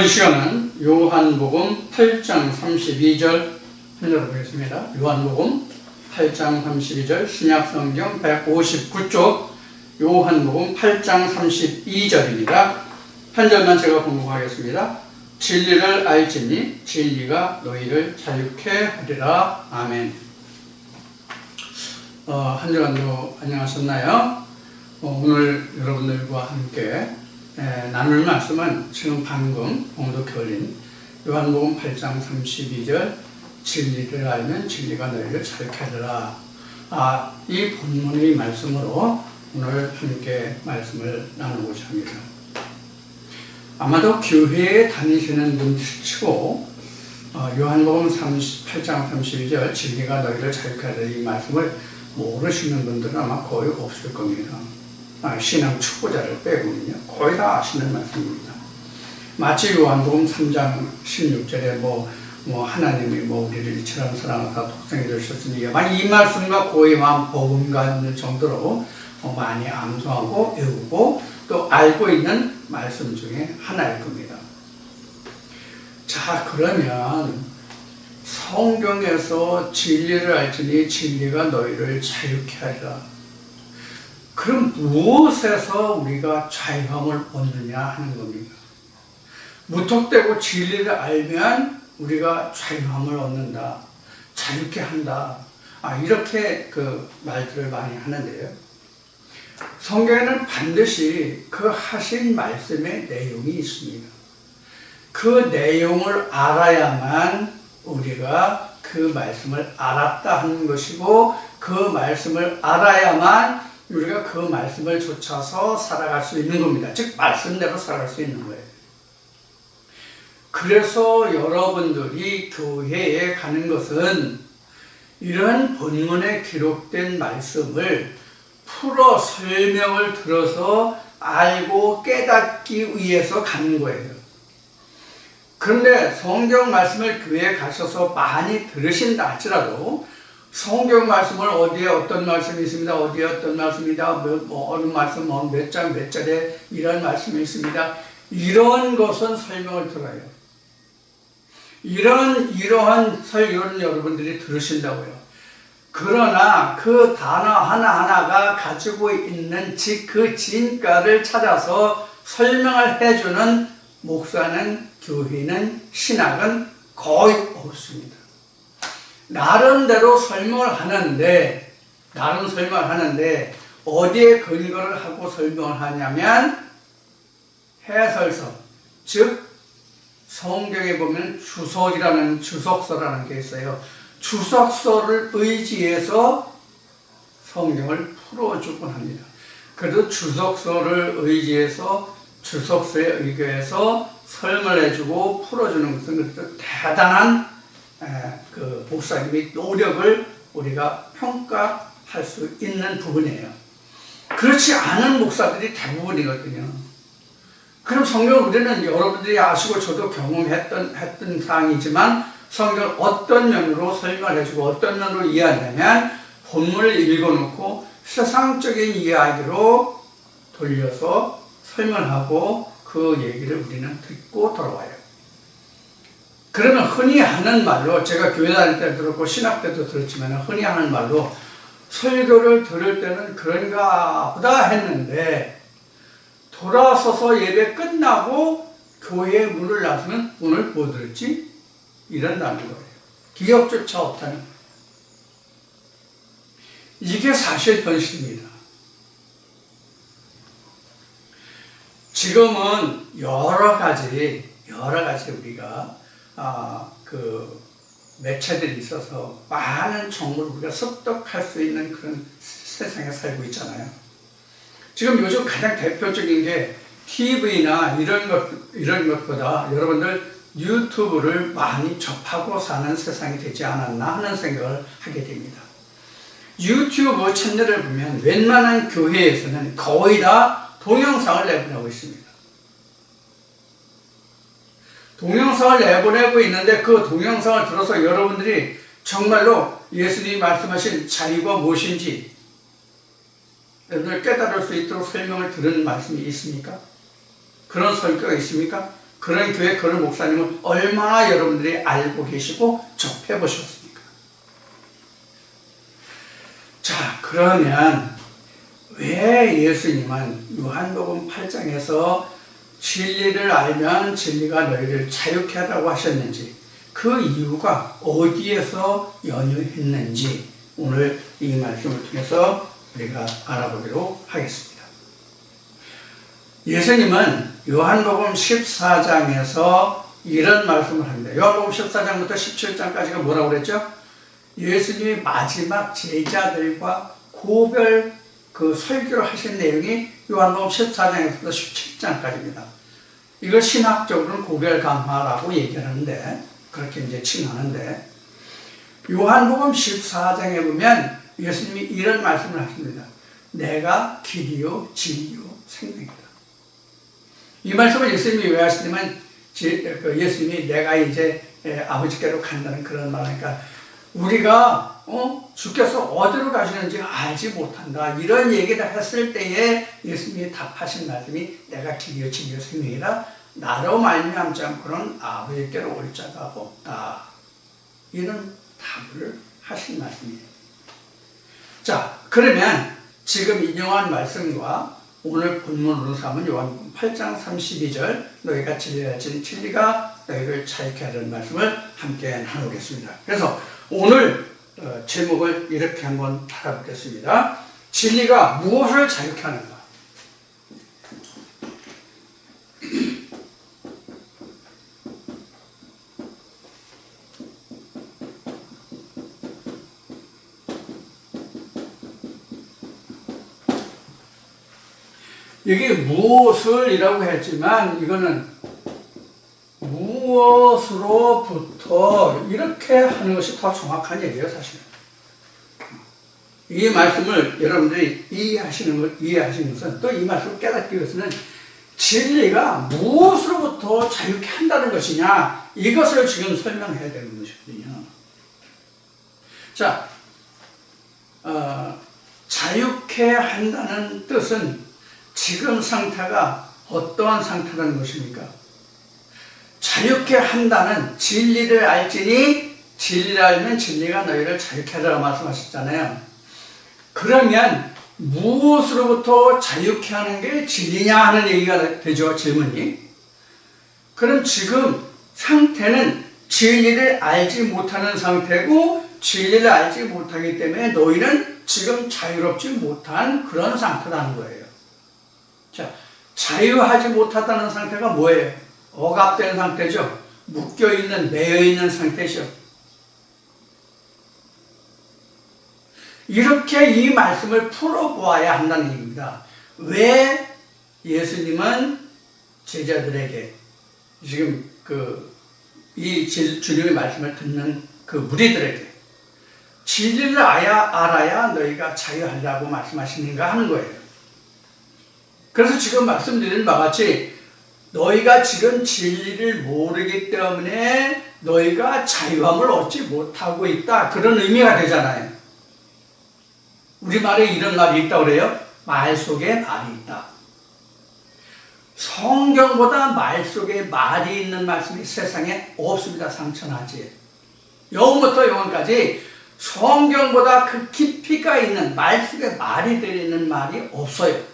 오늘 이 시간은 요한복음 8장 32절 읽어보겠습니다. 요한복음 8장 32절 신약성경 159쪽 요한복음 8장 32절입니다. 한 절만 제가 봉독하겠습니다. 진리를 알지니 진리가 너희를 자유케 하리라. 아멘. 한 주간도 안녕하셨나요? 오늘 여러분들과 함께 나눌 말씀은 지금 방금 봉독해 올린 요한복음 8장 32절 진리를 알면 진리가 너희를 자유케 하리라. 이 본문의 말씀으로 오늘 함께 말씀을 나누고자 합니다. 아마도 교회에 다니시는 분들 치고 요한복음 8장 32절 진리가 너희를 자유케 하리라 이 말씀을 모르시는 분들은 아마 거의 없을 겁니다. 신앙 초보자를 빼고는요, 거의 다 아시는 말씀입니다. 마치 요한복음 3장 16절에 하나님이 우리를 이처럼 사랑하사 독생이 되셨으니 이 말씀과 거의 버금가는 정도로 많이 암송하고 외우고 또 알고 있는 말씀 중에 하나일 겁니다. 자, 그러면 성경에서 진리를 알지니 진리가 너희를 자유케 하리라. 그럼 무엇에서 우리가 자유함을 얻느냐 하는 겁니다. 무턱대고 진리를 알면 우리가 자유함을 얻는다, 자유케 한다, 이렇게 말들을 많이 하는데요. 성경에는 반드시 그 하신 말씀의 내용이 있습니다. 그 내용을 알아야만 우리가 그 말씀을 알았다 하는 것이고, 그 말씀을 알아야만 우리가 그 말씀을 좇아서 살아갈 수 있는 겁니다. 즉 말씀대로 살아갈 수 있는 거예요. 그래서 여러분들이 교회에 가는 것은 이런 본문에 기록된 말씀을 풀어 설명을 들어서 알고 깨닫기 위해서 가는 거예요. 그런데 성경 말씀을 교회에 가셔서 많이 들으신다 할지라도 성경 말씀을 어디에 어떤 말씀이 있습니다, 어디에 어떤 말씀이다, 어느 말씀 몇 장 몇 절에 이런 말씀이 있습니다, 이런 것은 설명을 들어요. 이러한 설교는 여러분들이 들으신다고요. 그러나 그 단어 하나하나가 가지고 있는 그 진가를 찾아서 설명을 해주는 목사는, 교회는, 신학은 거의 없습니다. 나름대로 설명을 하는데 어디에 근거를 하고 설명을 하냐면 해설서, 즉 성경에 보면 주석서라는 게 있어요. 주석서를 의지해서 성경을 풀어주곤 합니다. 그래도 주석서를 의지해서 주석서에 의거해서 설명을 해주고 풀어주는 것은 대단한 목사님의 노력을 우리가 평가할 수 있는 부분이에요. 그렇지 않은 목사들이 대부분이거든요. 그럼 성경을 우리는 여러분들이 아시고 저도 경험했던 사항이지만 성경을 어떤 면으로 설명을 해주고 어떤 면으로 이해하냐면 본문을 읽어놓고 세상적인 이야기로 돌려서 설명하고 그 얘기를 우리는 듣고 돌아와요. 그러면 흔히 하는 말로, 제가 교회 다닐 때 들었고 신학 때도 들었지만 흔히 하는 말로 설교를 들을 때는 그런가 보다 했는데 돌아서서 예배 끝나고 교회에 문을 나서면 오늘 뭐 들었지? 이런다는 거예요. 기억조차 없다는 거예요. 이게 사실 현실입니다. 지금은 여러 가지 우리가 매체들이 있어서 많은 정보를 우리가 습득할 수 있는 그런 세상에 살고 있잖아요. 지금 요즘 가장 대표적인 게 TV나 이런 것보다 여러분들 유튜브를 많이 접하고 사는 세상이 되지 않았나 하는 생각을 하게 됩니다. 유튜브 채널을 보면 웬만한 교회에서는 거의 다 동영상을 내보내고 있습니다. 동영상을 내보내고 있는데 그 동영상을 들어서 여러분들이 정말로 예수님이 말씀하신 자유가 무엇인지 여러분들 깨달을 수 있도록 설명을 들은 말씀이 있습니까? 그런 설교가 있습니까? 그런 교회 그런 목사님을 얼마나 여러분들이 알고 계시고 접해 보셨습니까? 자, 그러면 왜 예수님은 요한복음 8장에서 진리를 알면 진리가 너희를 자유케 하라고 하셨는지, 그 이유가 어디에서 연유했는지 오늘 이 말씀을 통해서 우리가 알아보기로 하겠습니다. 예수님은 요한복음 14장에서 이런 말씀을 합니다. 요한복음 14장부터 17장까지가 뭐라고 그랬죠? 예수님이 마지막 제자들과 고별 설교를 하신 내용이 요한복음 14장에서 17장까지입니다. 이걸 신학적으로는 고별 강화라고 얘기하는데, 그렇게 이제 칭하는데, 요한복음 14장에 보면 예수님이 이런 말씀을 하십니다. 내가 길이요 진리요 생명이다. 이 말씀을 예수님이 왜 하시냐면, 예수님이 내가 이제 아버지께로 간다는 그런 말이니까, 우리가 주께서 어디로 가시는지 알지 못한다, 이런 얘기를 했을 때에 예수님이 답하신 말씀이 내가 길이요 진리요 생명이라, 나로 말미암지 않고는 아버지께로 올 자가 없다, 이런 답을 하신 말씀이에요. 자, 그러면 지금 인용한 말씀과 오늘 본문으로 삼은 요한복음 8장 32절 너희가 진리를 알지니 진리가 너희를 자유케 하라는 말씀을 함께 나누겠습니다. 그래서 오늘 제목을 이렇게 한번 달아보겠습니다. 진리가 무엇을 자유케 하는가? 여기 무엇을이라고 했지만 이거는 무엇으로부터 이렇게 하는 것이 더 정확한 얘기예요, 사실은. 이 말씀을 여러분들이 이해하시는 것은, 또 이 말씀을 깨닫기 위해서는 진리가 무엇으로부터 자유케 한다는 것이냐, 이것을 지금 설명해야 되는 것이거든요. 자, 자유케 한다는 뜻은 지금 상태가 어떠한 상태라는 것입니까? 자유케 한다는, 진리를 알지니 진리를 알면 진리가 너희를 자유케 하라고 말씀하셨잖아요. 그러면 무엇으로부터 자유케 하는 게 진리냐 하는 얘기가 되죠, 질문이. 그럼 지금 상태는 진리를 알지 못하는 상태고, 진리를 알지 못하기 때문에 너희는 지금 자유롭지 못한 그런 상태라는 거예요. 자, 자유하지 못하다는 상태가 뭐예요? 억압된 상태죠. 묶여있는, 매여있는 상태죠. 이렇게 이 말씀을 풀어보아야 한다는 얘기입니다. 왜 예수님은 제자들에게, 지금 이 주님의 말씀을 듣는 그 무리들에게 진리를 알아야 너희가 자유하려고 말씀하시는가 하는 거예요. 그래서 지금 말씀드린 바와 같이 너희가 지금 진리를 모르기 때문에 너희가 자유함을 얻지 못하고 있다, 그런 의미가 되잖아요. 우리말에 이런 말이 있다고 그래요. 말 속에 말이 있다. 성경보다 말 속에 말이 있는 말씀이 세상에 없습니다. 상천하지. 영부터 영원까지 성경보다 그 깊이가 있는, 말 속에 말이 들리는 말이 없어요.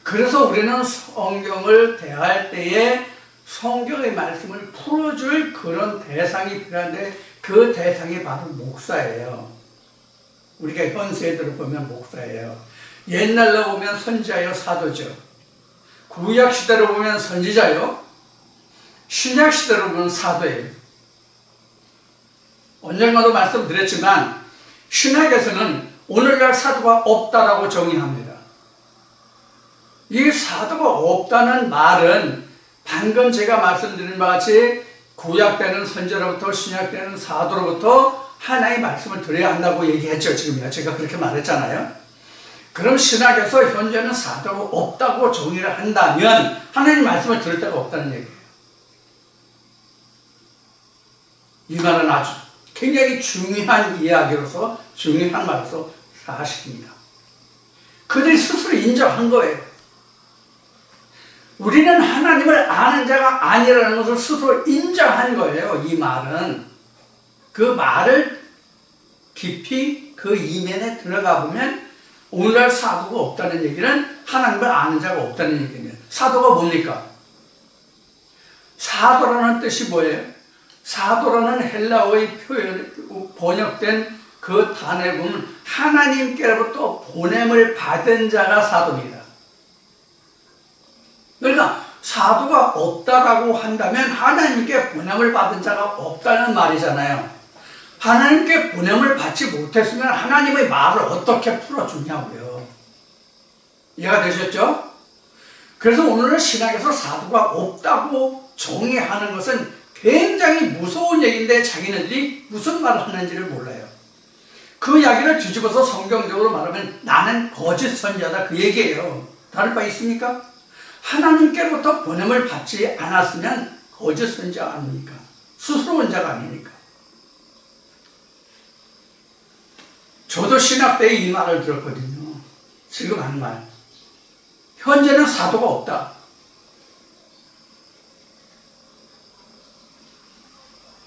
그래서 우리는 성경을 대할 때에 성경의 말씀을 풀어줄 그런 대상이 필요한데, 그 대상이 바로 목사예요. 우리가 현 세대로 보면 목사예요. 옛날로 보면 선지자요, 사도죠. 구약 시대로 보면 선지자요, 신약 시대로 보면 사도예요. 언젠가도 말씀드렸지만 신약에서는 오늘날 사도가 없다라고 정의합니다. 이 사도가 없다는 말은 방금 제가 말씀드린 바와 같이 구약 때는 선지자로부터 신약 때는 사도로부터 하나의 말씀을 드려야 한다고 얘기했죠. 지금요. 제가 그렇게 말했잖아요. 그럼 신학에서 현재는 사도가 없다고 정의를 한다면 하나님 말씀을 들을 데가 없다는 얘기예요. 이 말은 아주 굉장히 중요한 이야기로서, 중요한 말로서 사실입니다. 그들이 스스로 인정한 거예요. 우리는 하나님을 아는 자가 아니라는 것을 스스로 인정한 거예요. 이 말은. 그 말을 깊이 그 이면에 들어가 보면 오늘날 사도가 없다는 얘기는 하나님을 아는 자가 없다는 얘기입니다. 사도가 뭡니까? 사도라는 뜻이 뭐예요? 사도라는 헬라어의 표현, 번역된 그 단어에 보면 하나님께로부터 보냄을 받은 자가 사도입니다. 그러니까 사도가 없다라고 한다면 하나님께 보냄을 받은 자가 없다는 말이잖아요. 하나님께 보냄을 받지 못했으면 하나님의 말을 어떻게 풀어주냐고요. 이해가 되셨죠? 그래서 오늘은 신학에서 사도가 없다고 정의하는 것은 굉장히 무서운 얘기인데 자기네들이 무슨 말을 하는지를 몰라요. 그 이야기를 뒤집어서 성경적으로 말하면 나는 거짓 선지자다 그 얘기예요. 다를 바 있습니까? 하나님께로부터 보냄을 받지 않았으면 거짓 선지자 아닙니까? 스스로 온 자가 아니니까. 저도 신학 때 이 말을 들었거든요. 지금 한 말. 현재는 사도가 없다.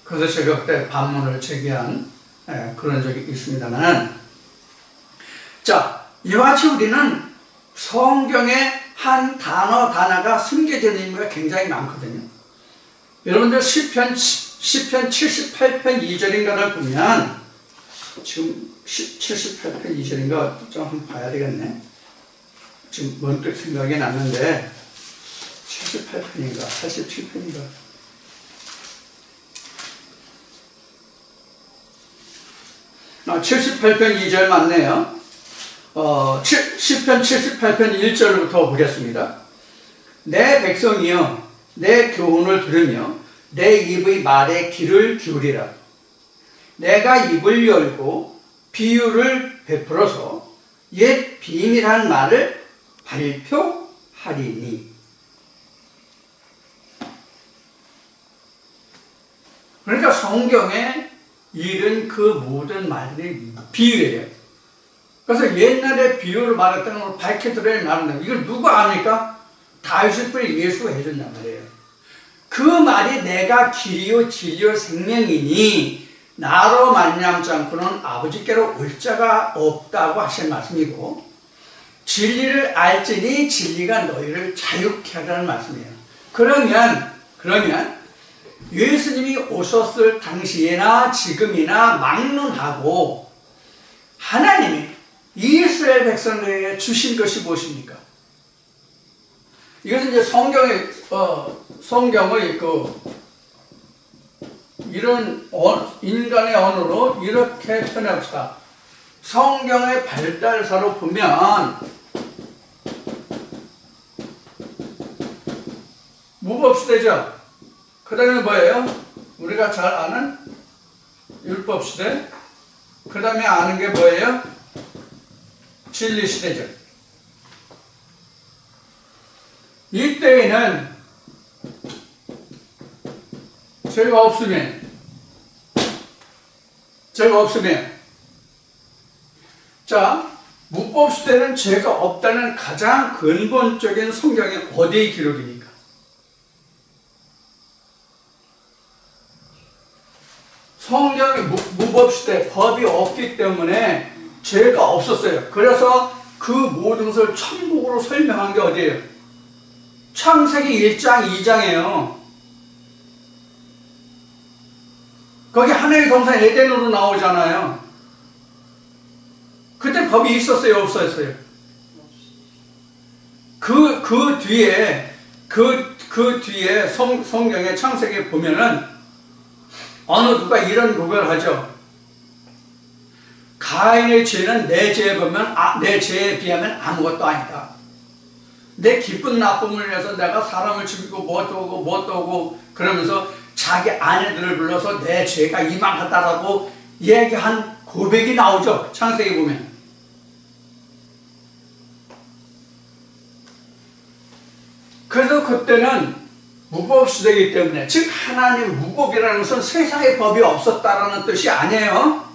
그래서 제가 그때 반문을 제기한 그런 적이 있습니다만, 자, 이와 같이 우리는 성경에 한 단어 단어가 숨겨져 있는 의미가 굉장히 많거든요. 여러분들 시편 78편 2절인가를 보면 지금 78편 2절인가 좀 한번 봐야 되겠네. 지금 문득 생각이 났는데 78편인가 87편인가 아, 78편 2절 맞네요. 시편 78편 1절부터 보겠습니다. 내 백성이여 내 교훈을 들으며 내 입의 말에 귀를 기울이라. 내가 입을 열고 비유를 베풀어서 옛 비밀한 말을 발표하리니. 그러니까 성경에 이른 그 모든 말들이 비유예요. 그래서 옛날에 비유를 말했던 걸 밝혀드려야 나른다. 이걸 누가 압니까? 다윗의 뿌리 예수가 해준단 말이에요. 그 말이 내가 길이요 진리요 생명이니 나로 말미암지 않고는 아버지께로 올 자가 없다고 하신 말씀이고, 진리를 알지니 진리가 너희를 자유케 하라는 말씀이에요. 그러면 예수님이 오셨을 당시에나 지금이나 막론하고 하나님이 이스라엘 백성들에게 주신 것이 무엇입니까? 이것은 이제 성경의 이런 인간의 언어로 이렇게 표현합시다. 성경의 발달사로 보면 무법시대죠. 그 다음에 뭐예요? 우리가 잘 아는 율법시대. 그 다음에 아는 게 뭐예요? 진리시대죠. 이때에는 죄가 없으면 자, 무법시대는 죄가 없다는 가장 근본적인 성경의 어디의 기록입니까? 성경의 무법시대, 법이 없기 때문에 죄가 없었어요. 그래서 그 모든 것을 천국으로 설명한 게 어디예요? 창세기 1장, 2장이에요. 거기 하나님의 동산 에덴으로 나오잖아요. 그때 법이 있었어요, 없었어요? 그 뒤에 성경의 창세기에 보면은 어느 누가 이런 고백을 하죠. 가인의 죄는 내 죄에 비하면 아무것도 아니다. 내 기쁜 나쁨을 위해서 내가 사람을 죽이고 뭣도 그러면서 자기 아내들을 불러서 내 죄가 이만하다라고 얘기한 고백이 나오죠. 창세기 보면. 그래서 그때는 무법시대이기 때문에, 즉 하나님 무법이라는 것은 세상에 법이 없었다라는 뜻이 아니에요.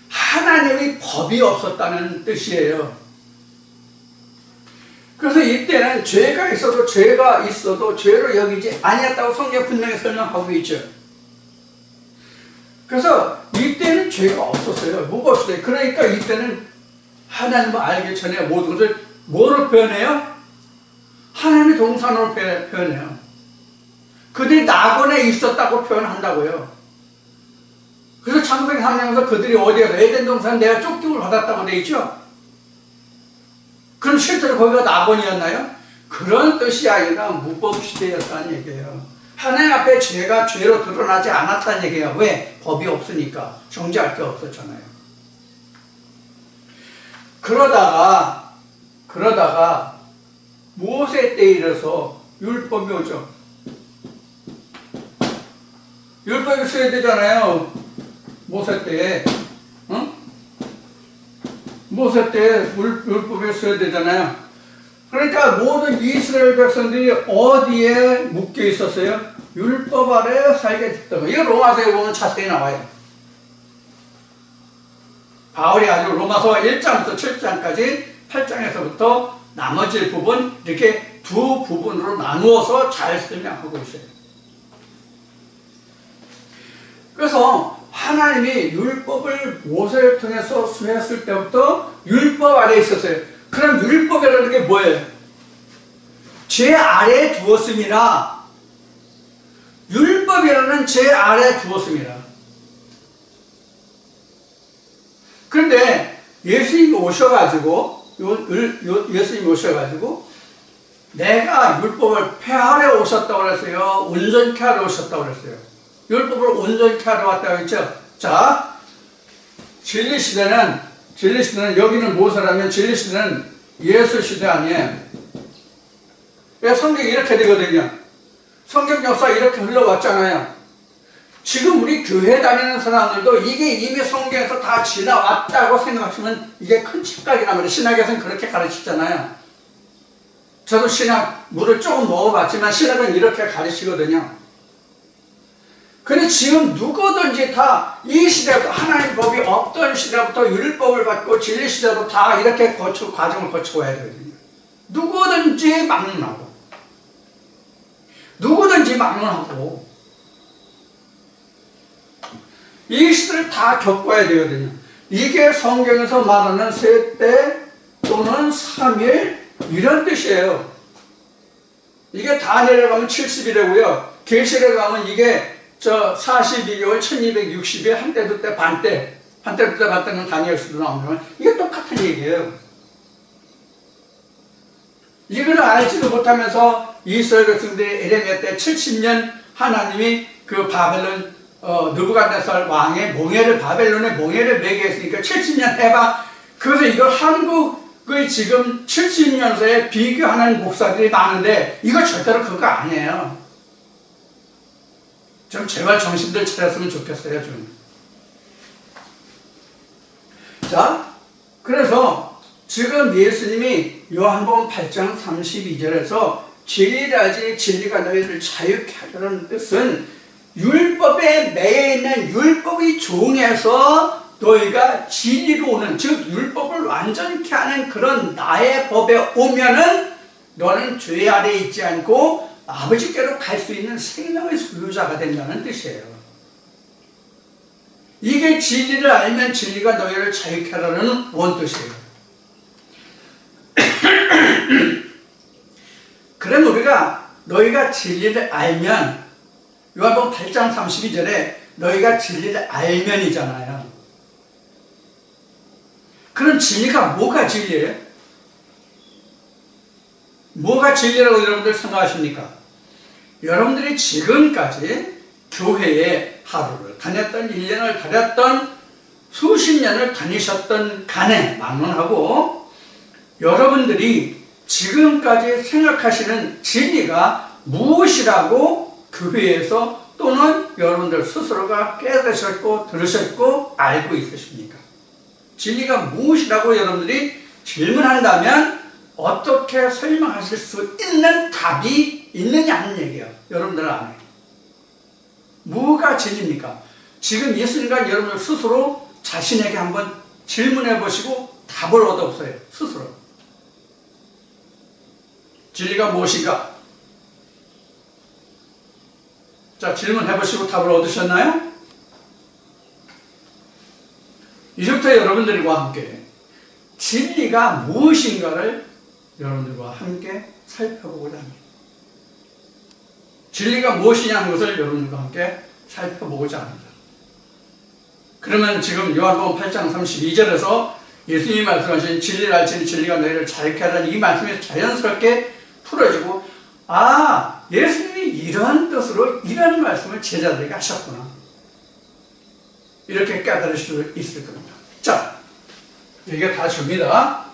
하나님의 법이 없었다는 뜻이에요. 그 그래서 이때는 죄가 있어도 죄로 여기지 아니었다고 성경 분명히 설명하고 있죠. 그래서 이때는 죄가 없었어요. 뭐가 없어요. 그러니까 이때는 하나님을 알기 전에 모든 것을 뭐로 표현해요? 하나님의 동산으로 표현해요. 그들이 낙원에 있었다고 표현한다고요. 그래서 창세기 3장에서 그들이 어디에 에덴 동산 내가 쫓김을 받았다고 돼 있죠. 그럼 실제로 거기가 낙원이었나요? 그런 뜻이 아니라 무법시대였다는 얘기예요. 하나님 앞에 죄가 죄로 드러나지 않았다는 얘기예요. 왜? 법이 없으니까. 정죄할 게 없었잖아요. 그러다가 모세 때에 이르러서 율법이 오죠. 율법이 수여되잖아요. 모세 때에. 모세 때 율법이 수여되잖아요. 그러니까 모든 이스라엘 백성들이 어디에 묶여 있었어요? 율법 아래 살게 됐던 거예요. 이거 로마서에 보면 자세히 나와요. 바울이 아주 로마서 1장부터 7장까지 8장에서부터 나머지 부분 이렇게 두 부분으로 나누어서 잘 설명하고 있어요. 그래서 하나님이 율법을 모세를 통해서 수행했을 때부터 율법 아래에 있었어요. 그럼 율법이라는 게 뭐예요? 죄 아래에 두었습니다. 율법이라는 죄 아래에 두었습니다. 그런데 예수님이 오셔가지고 내가 율법을 폐하러 오셨다고 그랬어요? 온전케 하러 오셨다고 그랬어요? 율법을 온전케 하러 왔다고 했죠? 자, 진리시대는 여기는 모세라면 진리시대는 예수 시대 아니에요. 왜 성경이 이렇게 되거든요. 성경 역사 이렇게 흘러왔잖아요. 지금 우리 교회 다니는 사람들도 이게 이미 성경에서 다 지나왔다고 생각하시면 이게 큰 착각이란 말이에요. 신학에서는 그렇게 가르치잖아요. 저도 물을 조금 먹어봤지만 신학은 이렇게 가르치거든요. 근데 지금 누구든지 다 이 시대부터 하나님 법이 없던 시대부터 율법을 받고 진리 시대도 다 이렇게 과정을 거치고 와야 되거든요. 누구든지 막론하고 이 시대를 다 겪어야 되거든요. 이게 성경에서 말하는 세대 또는 3일 이런 뜻이에요. 이게 다 내려가면 70이라고요. 계시록에 가면 이게 42개월 1260일 한때 때 반때는 다니엘서도 나오면 이게 똑같은 얘기예요. 이걸 알지도 못하면서 이스라엘 백성들이 에레미야 때 70년 하나님이 그 바벨론 느부갓네살 왕의 바벨론의 몽해를 매게 했으니까 70년 해봐. 그래서 이걸 한국의 지금 70년서에 비교하는 목사들이 많은데 이거 절대로 그거 아니에요. 좀 제발 정신들 차렸으면 좋겠어요, 좀. 자, 그래서 지금 예수님이 요한복음 8장 32절에서 진리를 알지 진리가 너희를 자유케 하려는 뜻은 율법에 매여 있는 율법이 종에서 너희가 진리로 오는, 즉 율법을 완전케 하는 그런 나의 법에 오면은 너는 죄 아래 있지 않고 아버지께로 갈 수 있는 생명의 소유자가 된다는 뜻이에요. 이게 진리를 알면 진리가 너희를 자유케 하라는 원뜻이에요. 그럼 너희가 진리를 알면, 요한복음 8장 32절에 너희가 진리를 알면이잖아요. 그럼 진리가 뭐가 진리예요? 뭐가 진리라고 여러분들 생각하십니까? 여러분들이 지금까지 교회에 하루를 다녔던 1년을 다녔던 수십 년을 다니셨던 간에 막론하고 여러분들이 지금까지 생각하시는 진리가 무엇이라고 교회에서 또는 여러분들 스스로가 깨달으셨고 들으셨고 알고 있으십니까? 진리가 무엇이라고 여러분들이 질문한다면 어떻게 설명하실 수 있는 답이 있느냐 하는 얘기예요. 여러분들 안에. 뭐가 진리입니까? 지금 예수님과 여러분들 스스로 자신에게 한번 질문해 보시고 답을 얻어보세요. 스스로. 진리가 무엇인가? 자, 질문해보시고 답을 얻으셨나요? 이제부터 여러분들과 함께 진리가 무엇인가를 여러분들과 함께 살펴보고자 합니다. 진리가 무엇이냐 하는 것을 여러분들과 함께 살펴보고자 합니다. 그러면 지금 요한복음 8장 32절에서 예수님이 말씀하신 진리를 알지니 진리가 너희를 자유케 하라는 이 말씀이 자연스럽게 풀어지고, 아, 예수님이 이러한 뜻으로 이런 말씀을 제자들에게 하셨구나, 이렇게 깨달을 수 있을 겁니다. 자, 이게 다 줍니다.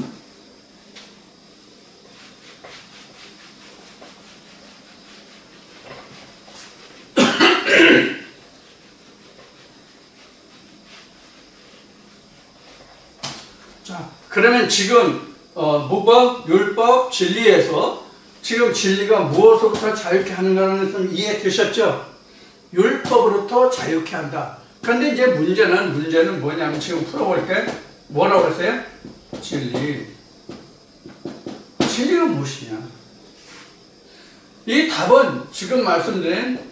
자, 그러면 지금 무법, 율법, 진리에서 지금 진리가 무엇으로부터 자유케 하는가는 좀 이해되셨죠? 율법으로부터 자유케 한다. 그런데 이제 문제는 뭐냐면 지금 풀어볼 때 뭐라고 그랬어요? 진리가 무엇이냐? 이 답은 지금 말씀드린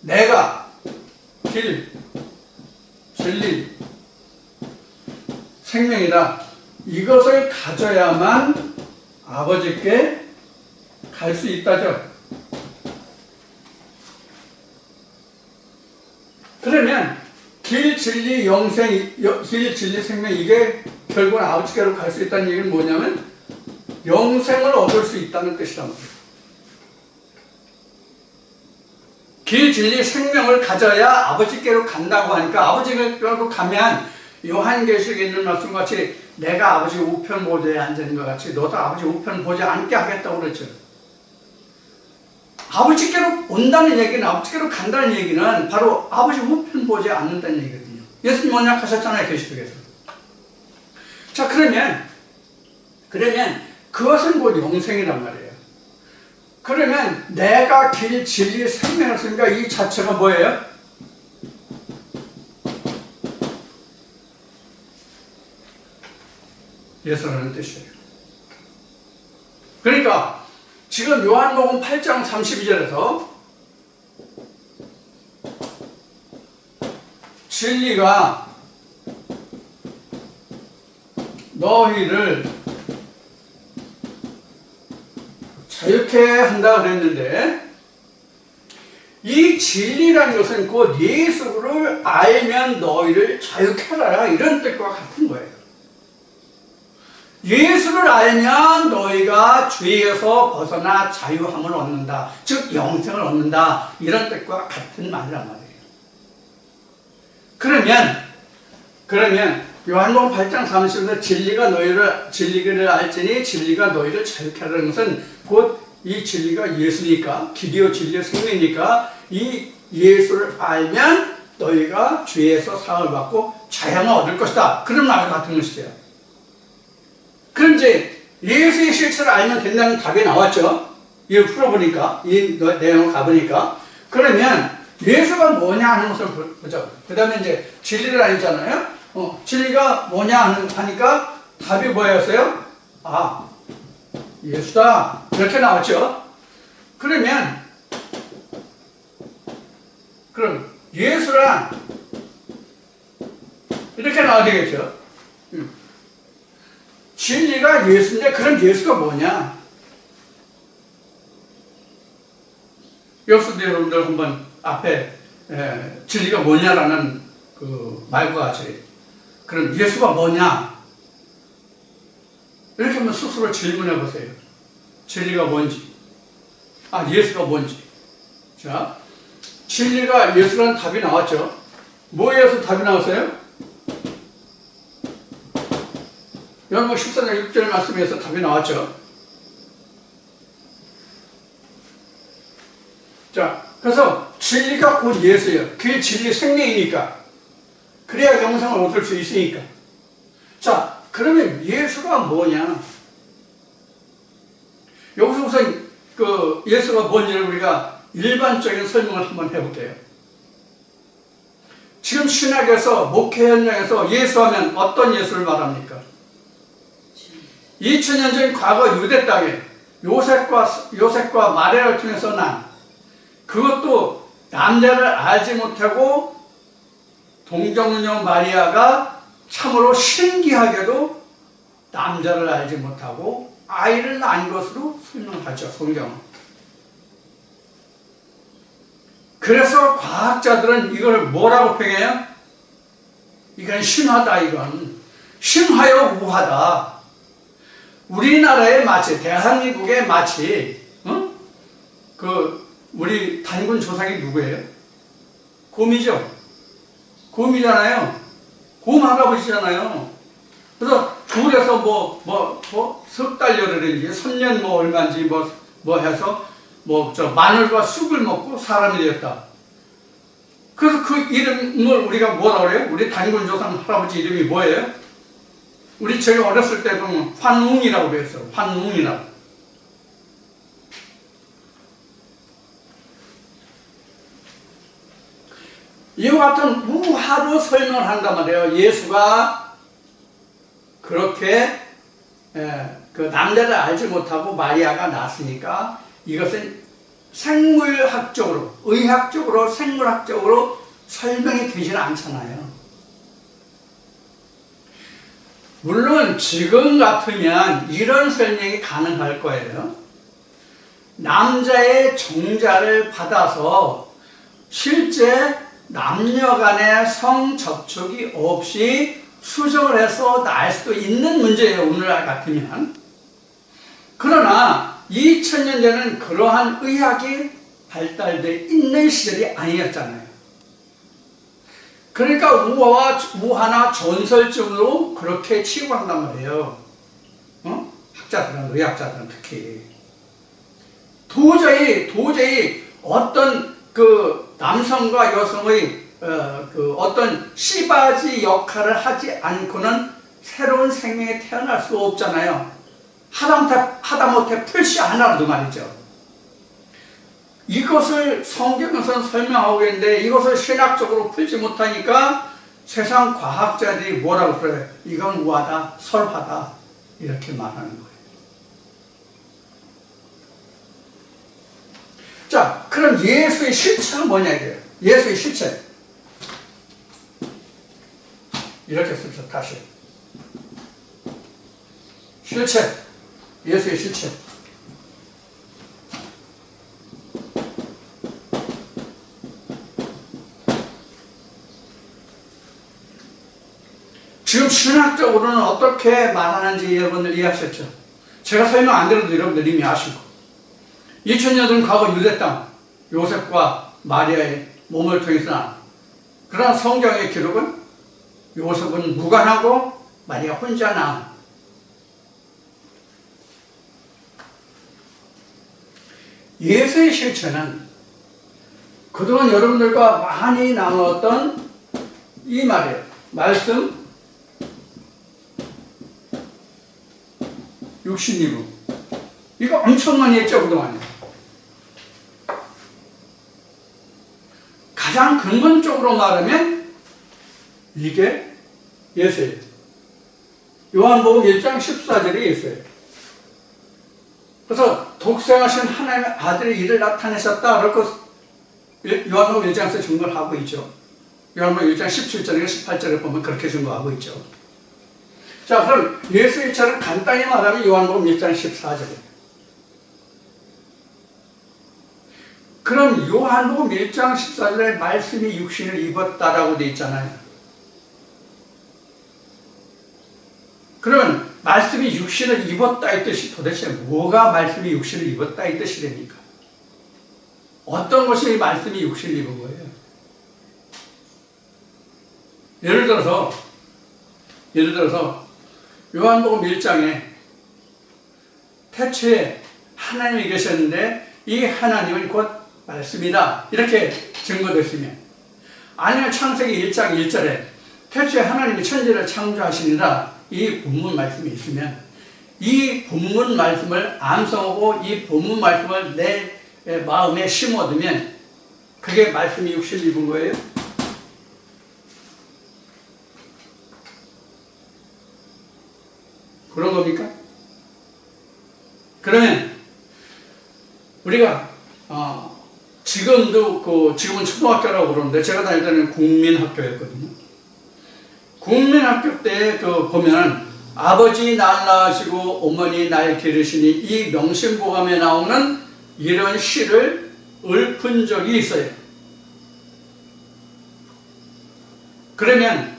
내가 길, 진리, 생명이다. 이것을 가져야만 아버지께 갈 수 있다죠. 그러면 길, 진리, 길, 진리, 생명, 이게 결국은 아버지께로 갈 수 있다는 얘기는 뭐냐면 영생을 얻을 수 있다는 뜻이란 말이에요. 길, 진리, 생명을 가져야 아버지께로 간다고 하니까, 아버지께로 가면 요한계시록에 있는 말씀같이 내가 아버지 우편 보좌에 앉은 것 같이 너도 아버지 우편 보좌에 앉게 하겠다고 그랬죠. 아버지께로 온다는 얘기는, 아버지께로 간다는 얘기는 바로 아버지 우편 보좌에 앉는다는 얘기거든요. 예수님 언약하셨잖아요, 계시록에서. 자, 그러면 그것은 곧 영생이란 말이에요. 그러면 내가 길, 진리, 생명이었으니까 이 자체가 뭐예요? 예수라는 뜻이에요. 그러니까 지금 요한복음 8장 32절에서 진리가 너희를 자유케 한다 그랬는데, 이 진리라는 것은 곧 예수를 알면 너희를 자유케 하라, 이런 뜻과 같은 거예요. 예수를 알면 너희가 죄에서 벗어나 자유함을 얻는다, 즉 영생을 얻는다, 이런 뜻과 같은 말이란 말이에요. 그러면 요한복음 8장 30절에서 진리를 알지니 진리가 너희를 자유케 하라는 것은 곧 이 진리가 예수니까, 길이요 진리요 생명이니까 이 예수를 알면 너희가 죄에서 사함을 받고 자유함을 얻을 것이다, 그런 말과 같은 것이죠. 그럼 이제 예수의 실체를 알면 된다는 답이 나왔죠. 이걸 풀어보니까, 이 내용을 가보니까. 그러면 예수가 뭐냐 하는 것을 보자고. 그 다음에 이제 진리를 알잖아요. 진리가 뭐냐 하니까 답이 뭐였어요? 아, 예수다, 이렇게 나왔죠. 그럼 예수란 이렇게 나와야 되겠죠. 진리가 예수인데, 그럼 예수가 뭐냐? 여기서도 여러분들 한번 앞에 진리가 뭐냐라는 그 말과 같이, 그럼 예수가 뭐냐? 이렇게 한번 스스로 질문해 보세요. 진리가 뭔지, 예수가 뭔지. 자, 진리가 예수라는 답이 나왔죠. 뭐에서 답이 나왔어요? 요한복음 14장 6절 말씀에서 답이 나왔죠. 자, 그래서 진리가 곧 예수예요. 그 진리 생명이니까. 그래야 영생을 얻을 수 있으니까. 자, 그러면 예수가 뭐냐? 여기서 우선 그 예수가 뭔지를 우리가 일반적인 설명을 한번 해볼게요. 지금 신학에서, 목회 현장에서 예수하면 어떤 예수를 말합니까? 2000년 전 과거 유대 땅에 요셉과 마리아를 통해서 난, 그것도 남자를 알지 못하고 동정녀 마리아가 참으로 신기하게도 남자를 알지 못하고 아이를 낳은 것으로 설명하죠, 성경은. 그래서 과학자들은 이걸 뭐라고 표현해요? 이건 신화다, 이건. 신화여 우화다. 우리나라에 마치, 대한민국에 마치, 우리 단군 조상이 누구예요? 곰이죠? 곰이잖아요. 곰 할아버지잖아요. 그래서 둘에서 석 달여라든지 3년 얼마인지 해서 마늘과 쑥을 먹고 사람이 되었다. 그래서 그 이름을 우리가 뭐라 그래요? 우리 단군 조상 할아버지 이름이 뭐예요? 우리 저희 어렸을 때 보면 환웅이라고 그랬어요. 환웅이라고. 이와 같은 우화로 설명을 한단 말이에요. 예수가 그렇게 그 남자를 알지 못하고 마리아가 낳았으니까 이것은 생물학적으로, 의학적으로, 생물학적으로 설명이 되지는 않잖아요. 물론 지금 같으면 이런 설명이 가능할 거예요. 남자의 정자를 받아서 실제 남녀 간의 성접촉이 없이 수정을 해서 낳을 수도 있는 문제예요, 오늘날 같으면. 그러나 2000년 전에는 그러한 의학이 발달되어 있는 시절이 아니었잖아요. 그러니까 우화나 전설적으로 그렇게 치부한단 말이에요. 학자들은, 의학자들은 특히. 도저히 어떤 그 남성과 여성의 어떤 씨바지 역할을 하지 않고는 새로운 생명이 태어날 수 없잖아요. 하다못해 풀씨 하나로도 말이죠. 이것을 성경에서는 설명하고 있는데 이것을 신학적으로 풀지 못하니까 세상 과학자들이 뭐라고 그래요? 이건 우화다, 설화다 이렇게 말하는 거예요. 자, 그럼 예수의 실체는 뭐냐 이게요? 예수의 실체. 이렇게 쓰죠, 다시. 실체. 예수의 실체. 지금 신학적으로는 어떻게 말하는지 여러분들 이해하셨죠? 제가 설명 안 드려도 여러분들 이미 아시고. 2000년 전 과거 유대 땅, 요셉과 마리아의 몸을 통해서 난. 그러나 성경의 기록은 요셉은 무관하고 마리아 혼자 낳은. 예수의 실체는 그동안 여러분들과 많이 나눴던 이 말이에요. 말씀, 육신 이부. 이거 엄청 많이 했죠, 그동안에. 가장 근본적으로 말하면 이게 예수예요. 요한복음 1장 14절에 예수예요. 그래서 독생하신 하나님의 아들의 일을 나타내셨다. 그렇고 요한복음 1장에서 증거를 하고 있죠. 요한복음 1장 17절에 18절에 보면 그렇게 증거하고 있죠. 자, 그럼 예수의 일차를 간단히 말하면 요한복음 1장 14절입니다. 그럼 요한복음 1장 14절에 말씀이 육신을 입었다라고 되어 있잖아요. 그러면 말씀이 육신을 입었다 이 뜻이 도대체 뭐가 말씀이 육신을 입었다 이 뜻이랍니까? 어떤 것이 말씀이 육신을 입은 거예요? 예를 들어서 요한복음 1장에 태초에 하나님이 계셨는데 이 하나님은 곧 말씀이다 이렇게 증거됐으면, 아니면 창세기 1장 1절에 태초에 하나님이 천지를 창조하시니라 이 본문 말씀이 있으면 이 본문 말씀을 암송하고 이 본문 말씀을 내 마음에 심어두면 그게 말씀이 육신을 입은 거예요? 그런 겁니까? 그러면 우리가 지금도 지금은 초등학교라고 그러는데 제가 다닐 때는 국민학교였거든요. 국민학교 때 보면은 아버지 날 낳으시고 어머니 날 기르시니 이 명심보감에 나오는 이런 시를 읊은 적이 있어요. 그러면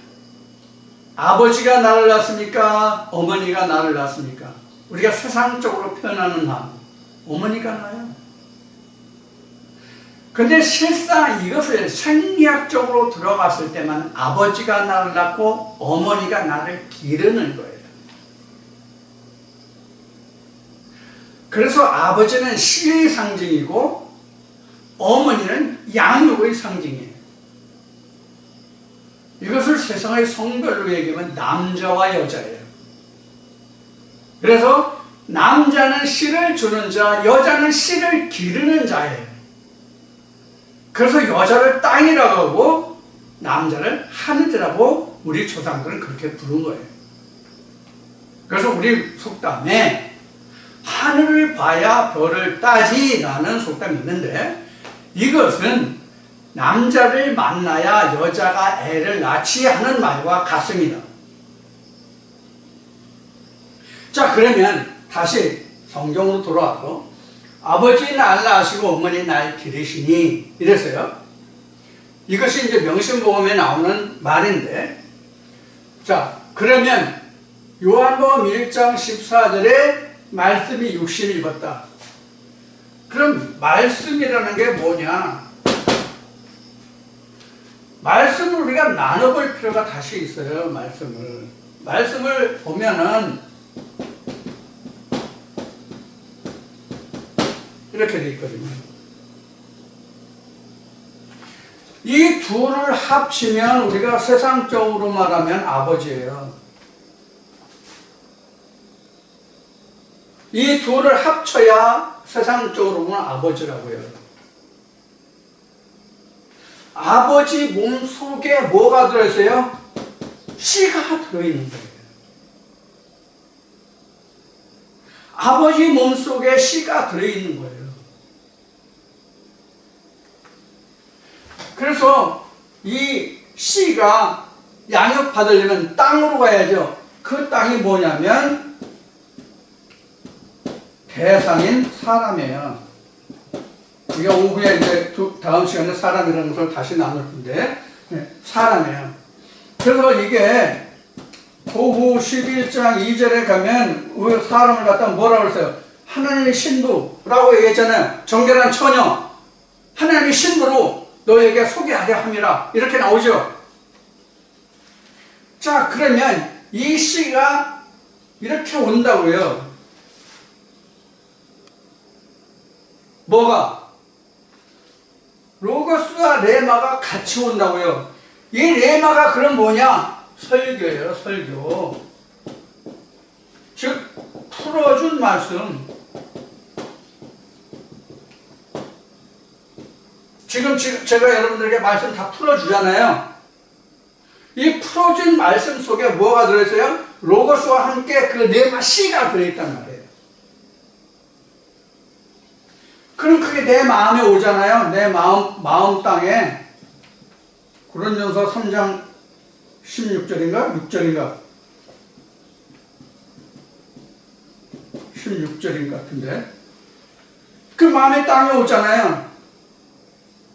아버지가 나를 낳습니까? 어머니가 나를 낳습니까? 우리가 세상적으로 표현하는 한 어머니가 나요. 근데 실상 이것을 생리학적으로 들어갔을 때만 아버지가 나를 낳고 어머니가 나를 기르는 거예요. 그래서 아버지는 씨의 상징이고 어머니는 양육의 상징이에요. 이것을 세상의 성별로 얘기하면 남자와 여자예요. 그래서 남자는 씨를 주는 자, 여자는 씨를 기르는 자예요. 그래서 여자를 땅이라고 하고 남자를 하늘이라고 우리 조상들은 그렇게 부른 거예요. 그래서 우리 속담에 하늘을 봐야 별을 따지라는 속담이 있는데 이것은 남자를 만나야 여자가 애를 낳지 하는 말과 같습니다. 자, 그러면 다시 성경으로 돌아와서 아버지 날 낳으시고 어머니 날 기르시니 이랬어요. 이것이 이제 명심보감에 나오는 말인데, 자, 그러면 요한복음 1장 14절에 말씀이 육신을 입었다. 그럼 말씀이라는 게 뭐냐? 말씀을 우리가 나눠볼 필요가 다시 있어요. 말씀을 보면은 이렇게 돼 있거든요. 이 둘을 합치면 우리가 세상적으로 말하면 아버지예요. 이 둘을 합쳐야 세상적으로 보면 아버지라고요. 아버지 몸 속에 뭐가 들어있어요? 씨가 들어있는 거예요. 아버지 몸 속에 씨가 들어있는 거예요. 그래서 이 씨가 양육받으려면 땅으로 가야죠. 그 땅이 뭐냐면 대상인 사람이에요. 우리가 오후에 이제 다음 시간에 사람이라는 것을 다시 나눌 텐데, 사람이에요. 그래서 이게 고후 11장 2절에 가면 사람을 갖다 뭐라고 했어요? 하나님의 신부라고 얘기했잖아요. 정결한 처녀. 하나님의 신부로 너에게 소개하려 함이라. 이렇게 나오죠. 자, 그러면 이 씨가 이렇게 온다고요. 뭐가? 로고스와 레마가 같이 온다고요. 이 레마가 그럼 뭐냐? 설교예요, 설교. 즉, 풀어준 말씀. 지금 제가 여러분들에게 말씀 다 풀어주잖아요. 이 풀어준 말씀 속에 뭐가 들어있어요? 로고스와 함께 그 레마 씨가 들어있단 말이에요. 그럼 그게 내 마음에 오잖아요. 내 마음 땅에. 고린도전서 3장 16절인가? 6절인가? 16절인 것 같은데. 그 마음의 땅에 오잖아요.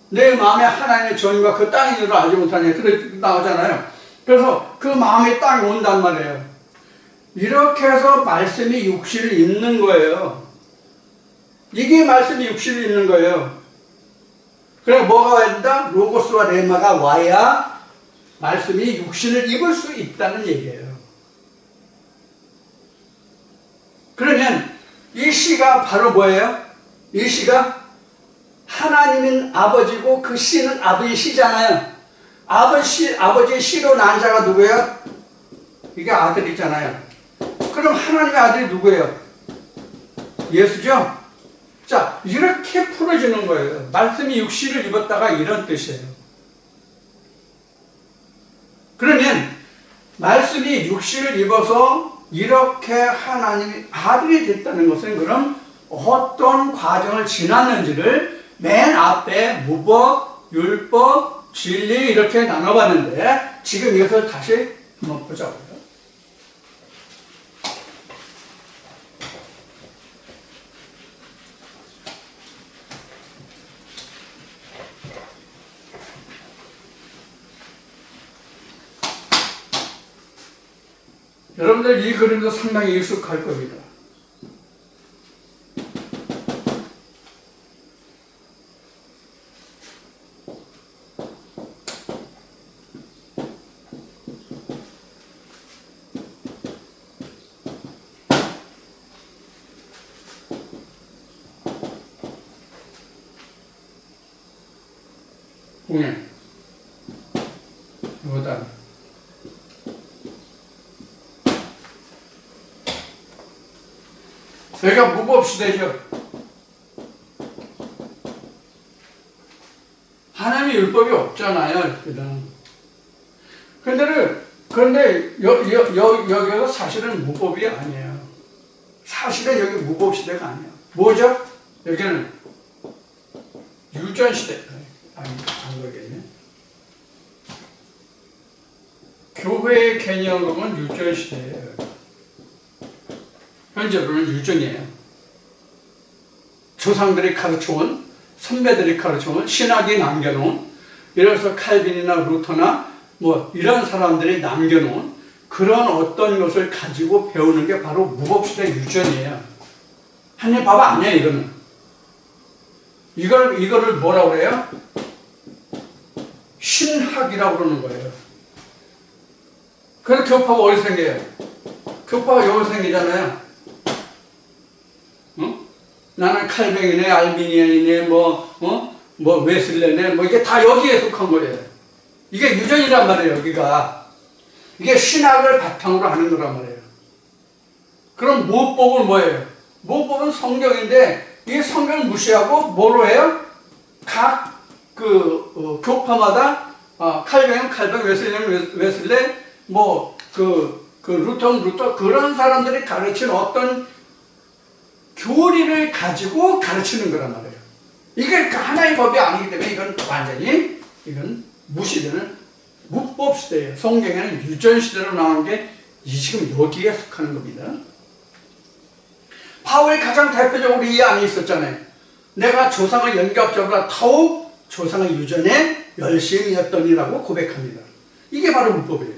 내 마음에 하나님의 정의가 그 땅인 줄 알지 못하냐. 그렇게 나오잖아요. 그래서 그 마음의 땅에 온단 말이에요. 이렇게 해서 말씀이 육신을 입는 거예요. 이게 말씀이 육신을 입는 거예요. 그래 뭐가 와야 된다? 로고스와 레마가 와야 말씀이 육신을 입을 수 있다는 얘기예요. 그러면 이 씨가 바로 뭐예요? 이 씨가 하나님은 아버지고 그 씨는 아버지 씨잖아요. 아버지의 씨로 난 자가 누구예요? 이게 아들이잖아요. 그럼 하나님의 아들이 누구예요? 예수죠? 자, 이렇게 풀어지는 거예요. 말씀이 육신을 입었다가 이런 뜻이에요. 그러면 말씀이 육신을 입어서 이렇게 하나님이 아들이 됐다는 것은 그럼 어떤 과정을 지났는지를 맨 앞에 무법, 율법, 진리 이렇게 나눠봤는데 지금 이것을 다시 한번 보자고요. 여러분들 이 그림도 상당히 익숙할 겁니다. 공연 이거다. 여기가 무법시대죠. 하나님의 율법이 없잖아요. 그런데 여기가 사실은 무법이 아니에요. 사실은 여기 무법시대가 아니에요. 뭐죠? 여기는 유전시대. 안 그러겠네. 교회의 개념은 유전시대예요. 현재로는 유전이에요. 조상들이 가르쳐온, 선배들이 가르쳐온, 신학이 남겨놓은, 예를 들어서 칼빈이나 루터나 뭐 이런 사람들이 남겨놓은 그런 어떤 것을 가지고 배우는 게 바로 무법시대 유전이에요. 하나님 밥 아니에요, 이거는. 이거를 뭐라고 그래요? 신학이라고 그러는 거예요. 그래서 교파가 어디서 생겨요? 교파가 여기서 생기잖아요. 나는 칼뱅이네, 알미니안이네, 뭐 웨슬레네, 뭐 이게 다 여기에 속한 거예요. 이게 유전이란 말이에요, 여기가. 이게 신학을 바탕으로 하는 거란 말이에요. 그럼 무법은 뭐예요? 무법은 성경인데, 이 성경을 무시하고 뭐로 해요? 각 교파마다, 칼뱅은 칼뱅, 웨슬레는 웨슬레, 루터, 그런 사람들이 가르친 어떤 교리를 가지고 가르치는 거란 말이에요. 이게 하나의 법이 아니기 때문에 이건 완전히 무시되는 무법시대예요. 성경에는 유전시대로 나온 게 지금 여기에 속하는 겁니다. 바울이 가장 대표적으로 이 안에 있었잖아요. 내가 조상의 연갑자보다 더욱 조상의 유전에 열심이었더니라고 고백합니다. 이게 바로 율법이에요.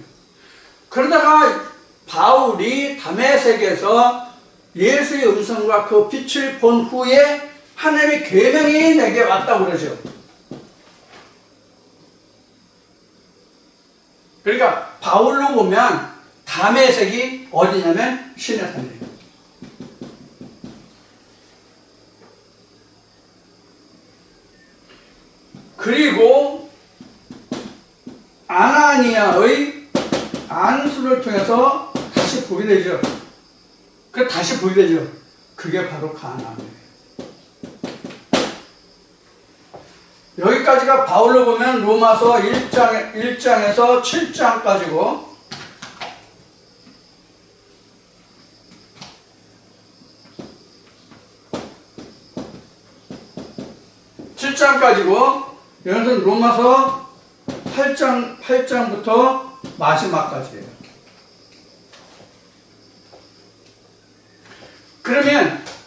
그러다가 바울이 다메섹에서 예수의 음성과 그 빛을 본 후에 하나님의 계명이 내게 왔다고 그러죠. 그러니까 바울로 보면 다메섹이 어디냐면 신의 산이에요. 그리고 아나니아의 안수를 통해서 다시 보게 되죠. 다시 보게 되죠. 그게 바로 가나안이에요. 여기까지가 바울로 보면 로마서 1장에서 7장까지고, 여기서는 로마서 8장부터 마지막까지예요.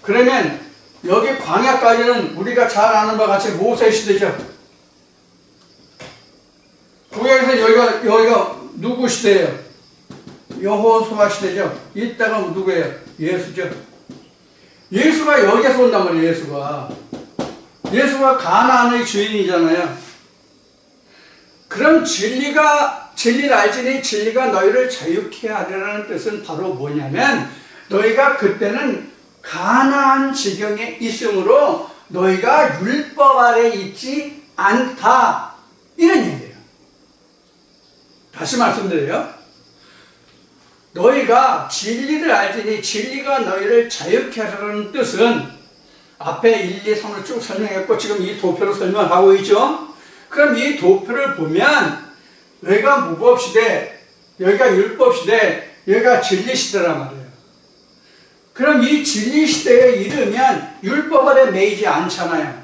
그러면 여기 광야까지는 우리가 잘 아는 바와 같이 모세 시대죠. 구약에서 여기가 누구 시대예요? 여호수아 시대죠. 이때가 누구예요? 예수죠. 예수가 여기에서 온단 말이에요. 예수가 가나안의 주인이잖아요. 그럼 진리를 알지니 진리가 너희를 자유케 하리라는 뜻은 바로 뭐냐면, 너희가 그때는 가나안 지경에 있으므로 너희가 율법 아래 있지 않다, 이런 얘기예요. 다시 말씀드려요. 너희가 진리를 알지니 진리가 너희를 자유케 하라는 뜻은 앞에 1, 2, 3을 쭉 설명했고 지금 이 도표로 설명하고 있죠. 그럼 이 도표를 보면 여기가 무법시대, 여기가 율법시대, 여기가 진리시대란 말이에요. 그럼 이 진리 시대에 이르면 율법 아래 매이지 않잖아요.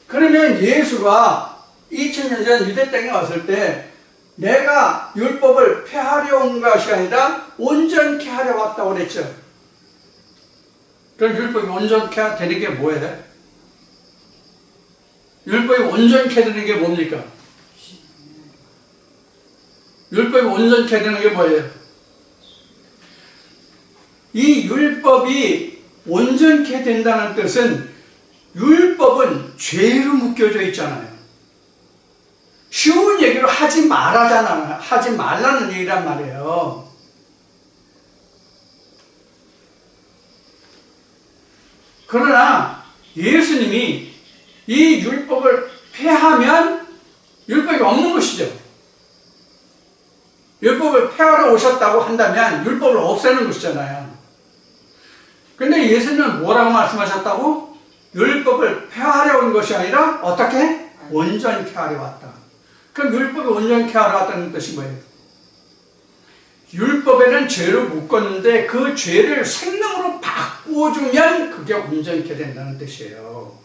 그러면 예수가 2000년 전 유대 땅에 왔을 때 내가 율법을 폐하려 온 것이 아니라 온전케 하려 왔다고 그랬죠. 그럼 율법이 온전케 되는 게 뭐예요? 율법이 온전케 되는 게 뭡니까? 율법이 온전케 되는 게 뭐예요? 이 율법이 온전케 된다는 뜻은 율법은 죄로 묶여져 있잖아요. 쉬운 얘기로 하지 말라잖아요. 하지 말라는 얘기란 말이에요. 그러나 예수님이 이 율법을 폐하면 율법이 없는 것이죠. 율법을 폐하러 오셨다고 한다면 율법을 없애는 것이잖아요. 근데 예수님은 뭐라고 말씀하셨다고? 율법을 폐하려 온 것이 아니라 어떻게? 온전케 하려 왔다. 그럼 율법이 온전케 하려 왔다는 뜻이 뭐예요? 율법에는 죄로 묶었는데 그 죄를 생명으로 바꾸어주면 그게 온전케 된다는 뜻이에요.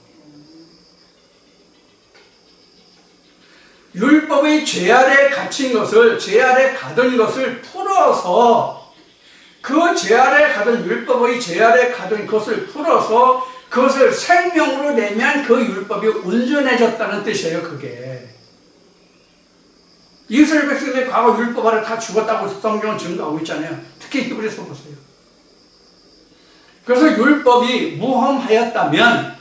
율법의 죄 아래 갇힌 것을, 죄 아래 가둔 것을 풀어서 그 죄 아래 가둔 율법의 죄 아래 가둔 것을 풀어서 그것을 생명으로 내면 그 율법이 온전해졌다는 뜻이에요. 그게 이스라엘 백성들이 과거 율법 아래 다 죽었다고 성경은 증거하고 있잖아요. 특히 히브리서 보세요. 그래서 율법이 무험하였다면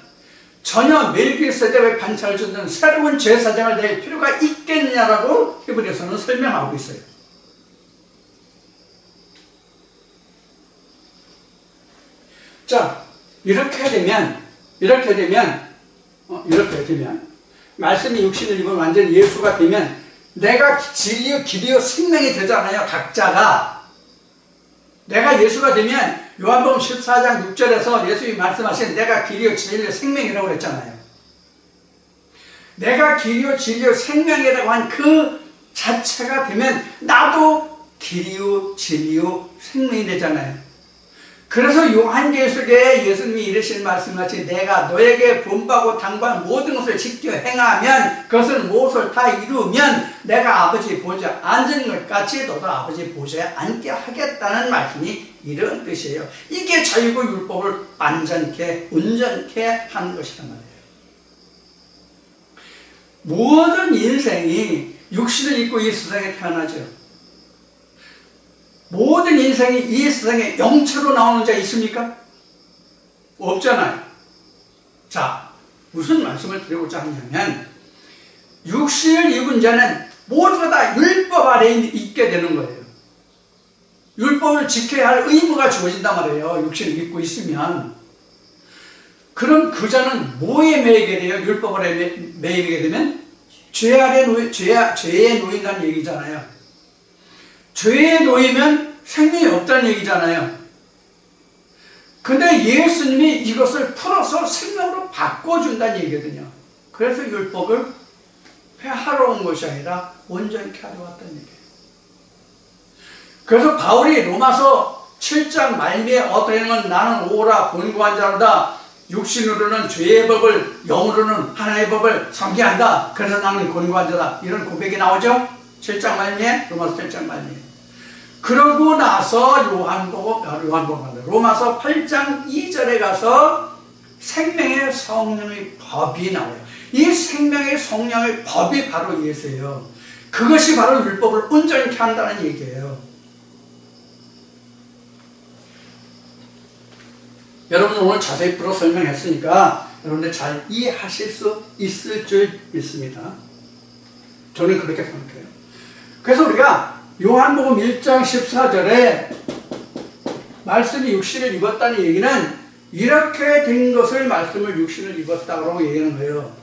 전혀 멜기세덱의 반차를 주는 새로운 제사장을 낼 필요가 있겠냐라고 히브리서는 설명하고 있어요. 자, 이렇게 되면 말씀이 육신을 입은 완전 예수가 되면 내가 진리요 길이요 생명이 되잖아요. 각자가 내가 예수가 되면 요한복음 14장 6절에서 예수님이 말씀하신 내가 길이요 진리요 생명이라고 그랬잖아요. 내가 길이요 진리요 생명이라고 한 그 자체가 되면 나도 길이요 진리요 생명이 되잖아요. 그래서 요한계시록에 예수님이 이르신 말씀같이 내가 너에게 분부하고 당부한 모든 것을 지켜 행하면 그것을 무엇을 다 이루면 내가 아버지 보좌에 앉은 것 같이 너도 아버지 보좌에 앉게 하겠다는 말씀이 이런 뜻이에요. 이게 자유고 율법을 완전케 온전케 하는 것이란 말이에요. 모든 인생이 육신을 입고 이 세상에 태어나죠. 모든 인생이 이 세상에 영체로 나오는 자 있습니까? 없잖아요. 자, 무슨 말씀을 드리고자 하냐면 육신을 입은 자는 모두가 다 율법 아래에 있게 되는 거예요. 율법을 지켜야 할 의무가 주어진단 말이에요. 육신을 입고 있으면. 그럼 그 자는 뭐에 매이게 돼요? 율법 아래에 매이게 되면? 죄에 놓인다는 얘기잖아요. 죄에 놓이면 생명이 없다는 얘기잖아요. 근데 예수님이 이것을 풀어서 생명으로 바꿔준다는 얘기거든요. 그래서 율법을 폐하러 온 것이 아니라 온전케 하러 왔다는 얘기예요. 그래서 바울이 로마서 7장 말미에 어떻게 하면 나는 오라 곤고한 자로다. 육신으로는 죄의 법을, 영으로는 하나님의 법을 섬기한다. 그래서 나는 곤고한 자다. 이런 고백이 나오죠. 7장 말미에, 로마서 7장 말미에. 그러고 나서 로마서 8장 2절에 가서 생명의 성령의 법이 나와요. 이 생명의 성령의 법이 바로 예수예요. 그것이 바로 율법을 온전케 한다는 얘기예요. 여러분 오늘 자세히 풀어 설명했으니까 여러분들 잘 이해하실 수 있을 줄 믿습니다. 저는 그렇게 생각해요. 그래서 우리가 요한복음 1장 14절에 말씀이 육신을 입었다는 얘기는 이렇게 된 것을 말씀을 육신을 입었다고 얘기하는 거예요.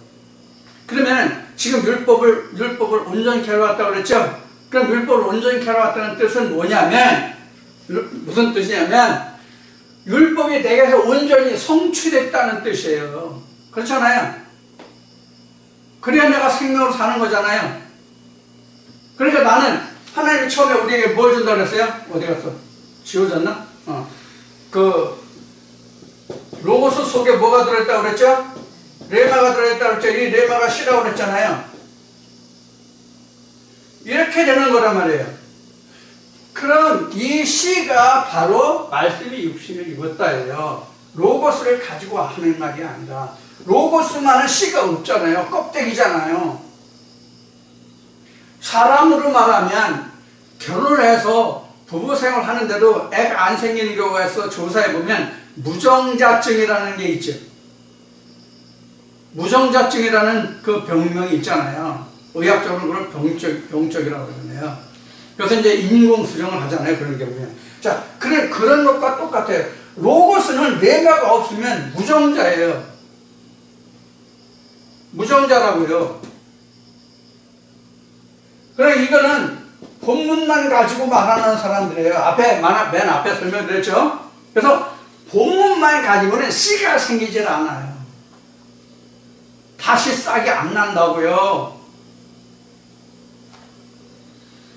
그러면 지금 율법을 온전케 하러 왔다고 그랬죠? 그럼 율법을 온전케 하러 왔다는 뜻은 뭐냐면 무슨 뜻이냐면 율법이 내게서 온전히 성취됐다는 뜻이에요. 그렇잖아요. 그래야 내가 생명으로 사는 거잖아요. 그러니까 나는 하나님이 처음에 우리에게 뭘 준다고 그랬어요? 어디 갔어? 지워졌나? 속에 뭐가 들어있다고 그랬죠? 레마가 들어있다고 그랬죠? 이 레마가 씨라고 그랬잖아요. 이렇게 되는 거란 말이에요. 그럼 이 씨가 바로 말씀이 육신을 입었다예요. 로고스를 가지고 하는 말이 아니라, 로고스만은 씨가 없잖아요. 껍데기잖아요. 사람으로 말하면 결혼해서 부부 생활 하는데도 애가 안 생기는 경우가 있어. 조사해보면 무정자증이라는 게 있죠. 무정자증이라는 그 병명이 있잖아요. 의학적으로 그걸 병적이라고 그러네요. 그래서 이제 인공수정을 하잖아요. 그런 경우에. 자, 그런 것과 똑같아요. 로고스는 레마가 없으면 무정자예요. 무정자라고요. 그래, 이거는 본문만 가지고 말하는 사람들이에요. 맨 앞에 설명드렸죠? 그래서 본문만 가지고는 씨가 생기질 않아요. 다시 싹이 안 난다고요.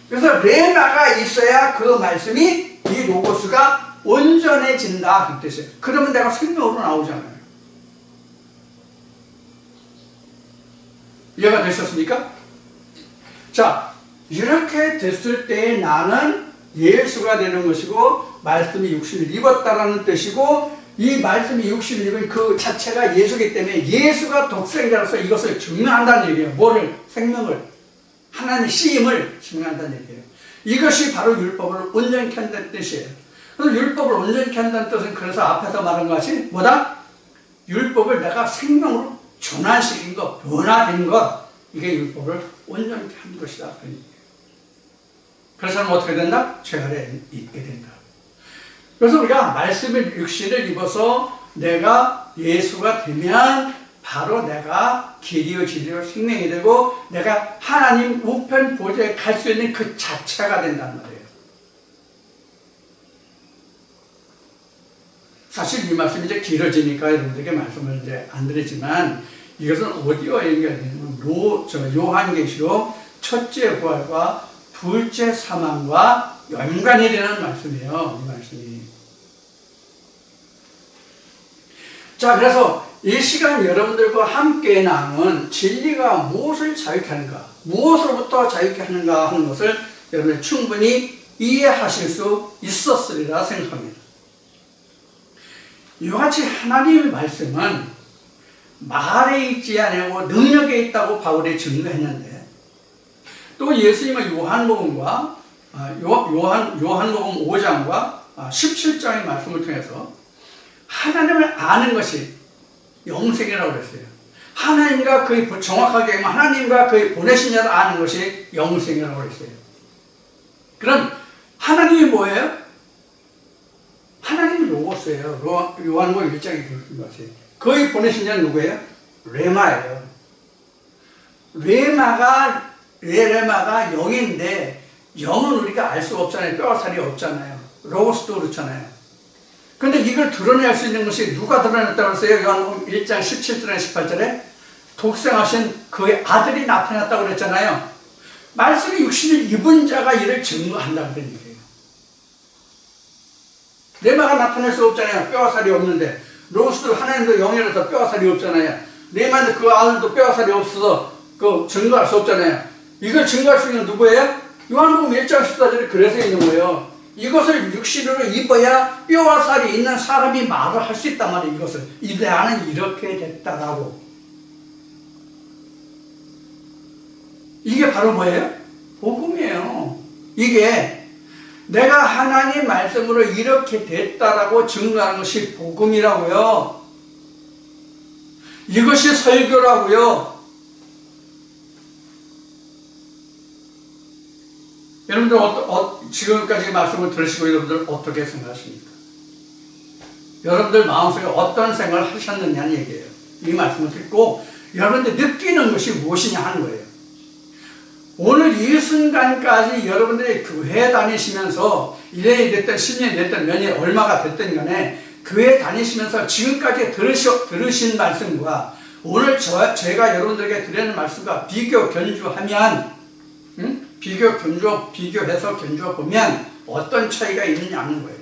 그래서 레마가 있어야 그 말씀이, 이 로고스가 온전해진다 그 뜻이에요. 그러면 내가 생명으로 나오잖아요. 이해가 되셨습니까? 자, 이렇게 됐을 때 나는 예수가 되는 것이고 말씀이 육신을 입었다라는 뜻이고, 이 말씀이 육신을 입은 그 자체가 예수이기 때문에 예수가 독생자로서 이것을 증명한다는 얘기예요. 뭐를? 생명을, 하나님의 씨임을 증명한다는 얘기예요. 이것이 바로 율법을 온전케 한다는 뜻이에요. 그래서 율법을 온전케 한다는 뜻은, 그래서 앞에서 말한 것이 뭐다? 율법을 내가 생명으로 전환시킨 것, 변화된 것, 이게 율법을 온전케 한 것이다. 그래서 어떻게 된다? 죄 아래에 있게 된다. 그래서 우리가 말씀의 육신을 입어서 내가 예수가 되면 바로 내가 길이요 진리요 생명이 되고 내가 하나님 우편 보좌에 갈 수 있는 그 자체가 된단 말이에요. 사실 이 말씀이 이제 길어지니까 여러분들에게 말씀을 이제 안 드리지만, 이것은 어디와 연결되냐면 요한계시록 첫째 부활과 둘째 사망과 연관이 되는 말씀이에요. 이 말씀이. 자, 그래서 이 시간 여러분들과 함께 나눈 진리가 무엇을 자유케 하는가, 무엇으로부터 자유케 하는가 하는 것을 여러분이 충분히 이해하실 수 있었으리라 생각합니다. 이와 같이 하나님의 말씀은 말에 있지 않고 능력에 있다고 바울이 증거했는데, 또 예수님의 요한복음과 요한복음 5장과 17장의 말씀을 통해서 하나님을 아는 것이 영생이라고 그랬어요. 하나님과 그의, 정확하게 하면 하나님과 그의 보내신 자를 아는 것이 영생이라고 그랬어요. 그럼 하나님이 뭐예요? 하나님이 로고스예요. 요한복음 1장에 그런 것이에요. 그의 보내신 자는 누구예요? 레마예요. 레마가 영인데, 영은 우리가 알 수가 없잖아요. 뼈와 살이 없잖아요. 로고스도 그렇잖아요. 근데 이걸 드러낼 수 있는 것이 누가 드러냈다고 했어요? 요한복음 1장 17절에 18절에 독생하신 그의 아들이 나타났다고 그랬잖아요. 말씀이 육신을 입은 자가 이를 증거한다는 얘기예요. 레마가 나타낼 수 없잖아요. 뼈와 살이 없는데. 로고스도 하나님도 영이라서 뼈와 살이 없잖아요. 레마도 그 아들도 뼈와 살이 없어서 그 증거할 수 없잖아요. 이걸 증거할 수 있는 누구예요? 요한복음 1장 14절에 그래서 있는 거예요. 이것을 육신으로 입어야 뼈와 살이 있는 사람이 말을 할 수 있단 말이에요. 이것을. 나는 이렇게 됐다라고. 이게 바로 뭐예요? 복음이에요. 이게 내가 하나님 말씀으로 이렇게 됐다라고 증거하는 것이 복음이라고요. 이것이 설교라고요. 여러분들 지금까지 말씀을 들으시고 여러분들 어떻게 생각하십니까? 여러분들 마음속에 어떤 생각을 하셨느냐는 얘기예요. 이 말씀을 듣고 여러분들 느끼는 것이 무엇이냐 하는 거예요. 오늘 이 순간까지 여러분들이 교회 다니시면서 1년이 됐든 10년이 됐든 몇 년이 얼마가 됐든 간에 교회 다니시면서 지금까지 들으신 말씀과 오늘 제가 여러분들에게 드리는 말씀과 비교 견주하면 비교해서 견주어 보면 어떤 차이가 있느냐 하는 거예요.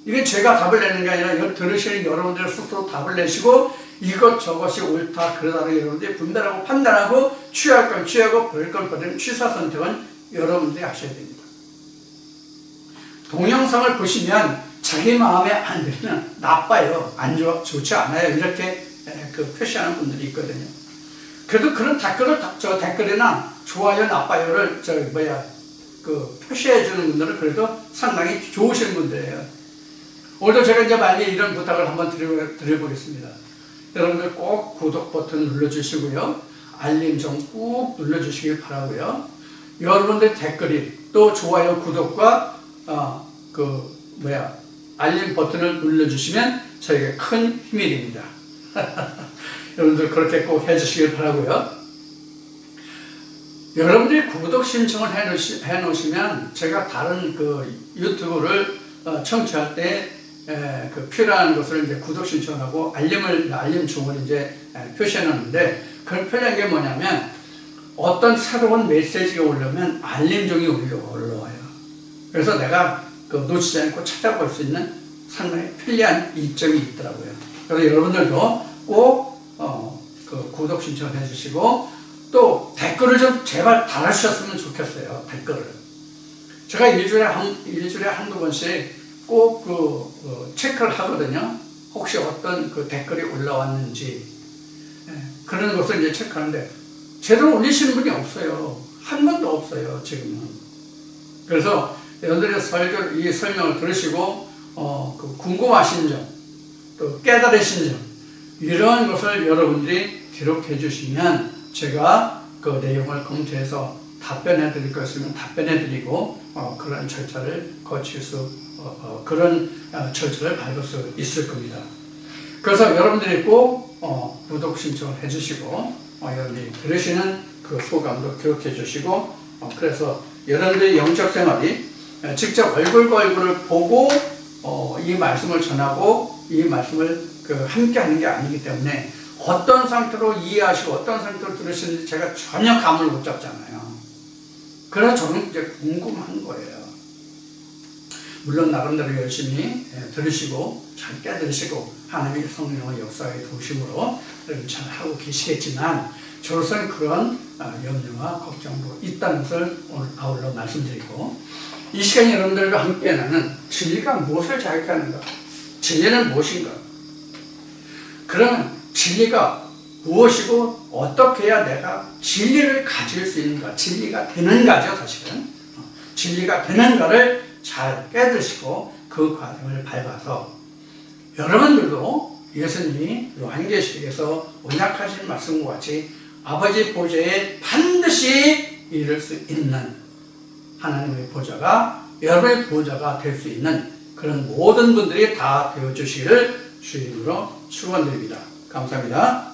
이게 제가 답을 내는 게 아니라 이걸 들으시는 여러분들 스스로 답을 내시고 이것저것이 옳다 그러다를 여러분들이 분별하고 판단하고 취할 건 취하고 버릴 건 버리는 취사 선택은 여러분들이 하셔야 됩니다. 동영상을 보시면 자기 마음에 안 들면 나빠요. 안 좋지 않아요. 이렇게 표시하는 분들이 있거든요. 그래도 그런 댓글이나 좋아요, 나빠요를 표시해 주는 분들은 그래도 상당히 좋으신 분들이에요. 오늘도 제가 이제 만약에 이런 부탁을 한번 드려보겠습니다. 여러분들 꼭 구독 버튼 눌러주시고요. 알림 좀 꾹 눌러주시길 바라고요. 여러분들 댓글이 또 좋아요, 구독과 알림 버튼을 눌러주시면 저에게 큰 힘이 됩니다. 여러분들 그렇게 꼭 해주시길 바라고요. 여러분들이 구독 신청을 해놓으시면 제가 다른 유튜브를 청취할 때 필요한 것을 이제 구독 신청하고 알림 중을 이제 표시해놨는데 그걸 표현한 게 뭐냐면 어떤 새로운 메시지가 올라오면 알림종이 올라와요. 그래서 내가 놓치지 않고 찾아볼 수 있는 상당히 편리한 이점이 있더라고요. 그래서 여러분들도 꼭 구독 신청을 해주시고 또 댓글을 좀 제발 달아주셨으면 좋겠어요. 댓글을. 제가 일주일에 한두 번씩 꼭 체크를 하거든요. 혹시 어떤 댓글이 올라왔는지 그런 것을 이제 체크하는데 제대로 올리시는 분이 없어요. 한 번도 없어요. 지금은. 그래서 여러분들의 이 설명을 들으시고 궁금하신 점, 또 깨달으신 점 이런 것을 여러분들이 기록해 주시면 제가 그 내용을 검토해서 답변해 드릴 것 있으면 답변해 드리고 그런 절차를 거칠 그런 절차를 밟을 수 있을 겁니다. 그래서 여러분들이 꼭 구독 신청을 해주시고 여러분들이 들으시는 그 소감도 기록해 주시고 그래서 여러분들의 영적 생활이 직접 얼굴과 얼굴을 보고 이 말씀을 전하고 이 말씀을 함께 하는 게 아니기 때문에 어떤 상태로 이해하시고 어떤 상태로 들으시는지 제가 전혀 감을 못 잡잖아요. 그래서 저는 이제 궁금한 거예요. 물론 나름대로 열심히 들으시고 잘 깨달으시고 하나님의 성령의 역사의 도심으로 잘 하고 계시겠지만 저로서는 그런 염려와 걱정도 있다는 것을 오늘 아울러 말씀드리고 이 시간에 여러분들과 함께 나는 진리가 무엇을 자극하는가? 진리는 무엇인가? 그러면 진리가 무엇이고 어떻게 해야 내가 진리를 가질 수 있는가? 진리가 되는가죠, 사실은. 진리가 되는가를 잘 깨드시고 그 과정을 밟아서 여러분들도 예수님이 요한계시록에서 언약하신 말씀과 같이 아버지 보좌에 반드시 이를 수 있는 하나님의 보좌가 여러분의 보좌가 될 수 있는 그런 모든 분들이 다 되어주시기를 주님으로 축원드립니다. 감사합니다.